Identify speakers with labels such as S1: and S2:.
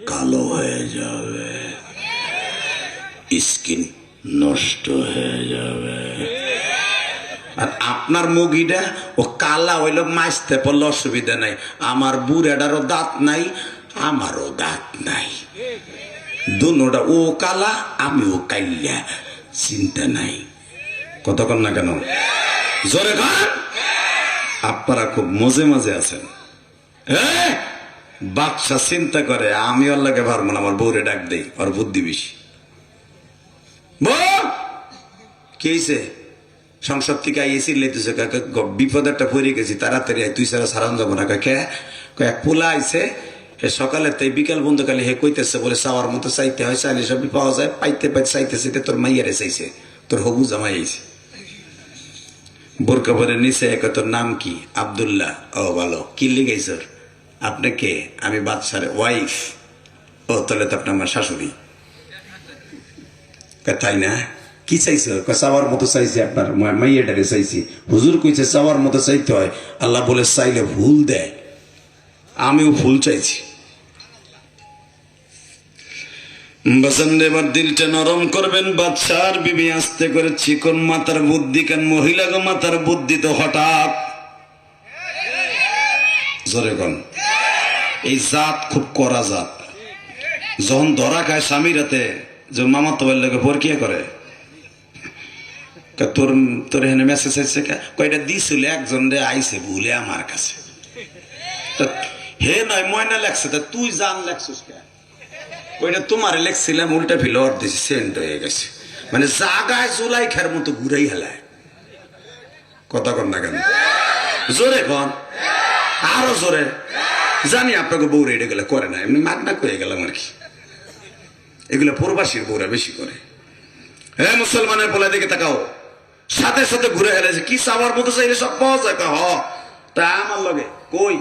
S1: কালো হয়ে যাবে, স্কিন নষ্ট হয়ে যাবে। আর আপনার মুগিটা ও কালা হইলো মাইজতে পড়লে অসুবিধা নাই। আমার বুড়াটারও দাঁত নাই, আমারও দাঁত নাই, দুনোটা ও কালা আমিও কাইলা, চিন্তা নাই। কতক্ষণ না কেন জোরে গান। আপনারা খুব মজে মজে আছেন। বাদশা চিন্তা করে আমি ওর লাগে পারবো না, আমার বউরে ডাক দেই, ওর বুদ্ধি বেশি। বউ কি হয়েছে? সংসদ থেকে আইয়েছি লেতেছে, বিপদ একটা পড়ে গেছি, তাড়াতাড়ি তুই ছাড়া সারান যাবো না। কে এক পোলা আইছে সকালে, তাই বিকাল বন্ধ কালে হে কইতেছে বলে চাওয়ার মতো চাইতে হয়, চাইলে সবই পাওয়া যায়, পাইতে পাইতে চাইতে চাইতে তোর মাইয়ারে চাইছে, তোর হবু জামাই আইছে। বোরকা পরে নিচে এক, তোর নাম কি? আব্দুল্লাহ। ও ভালো, কি লিগাইছ? আপনি কে? আমি বাদশার ওয়াইফ। ও তাহলে তো আপনি আমার শাশুড়ি। তাই না? কি চাইছে? চাওয়ার মতো চাইছে, আপনার মাইয়াটারে চাইছি। হুজুর কইছে চাওয়ার মতো চাইতে হয়, আল্লাহ বলে চাইলে ভুল দেয়, আমিও ভুল চাইছি। এবার দিলটা নরম করবেন। বাদশার বিবি আস্তে করে, চিকন মাথার বুদ্ধি কেন মহিলা গো, মাথার বুদ্ধি তো হঠাৎ জোরে কন। এই জাত খুব কড়া জাত। যখন ধরা খায় স্বামীর হাতে, যখন মামা তো লোকে পরকিয়া করে, তোর তোর এখানে মেসেজ আসছে কয়টা দিছিল, একজন রে আইছে ভুলে আমার কাছে, হে নয় ময়না লেখছে, তা তুই জান লেখছিস কে? ওইটা তোমার লেখছিলাম, উল্টা ফিলর দিছি, সেন্ট হয়ে গেছে। মানে জাগায় জুলাই খার মতো ঘুরাই হেলায়। কথা কন না কেন জোরে কন, আরো জোরে। জানি আপনাকে বউরে এটা গেলে করে না, এমনি মাগনা করে গেলাম আর কি। এগুলো প্রবাসীর বউরা বেশি করে। হ্যাঁ মুসলমানের বলে দিকে তাকাও, সাথে সাথে ঘুরে হেলেছে, কি চাওয়ার মতো চাইলে সব পাওয়া যায়। হ তা আমার লগে কই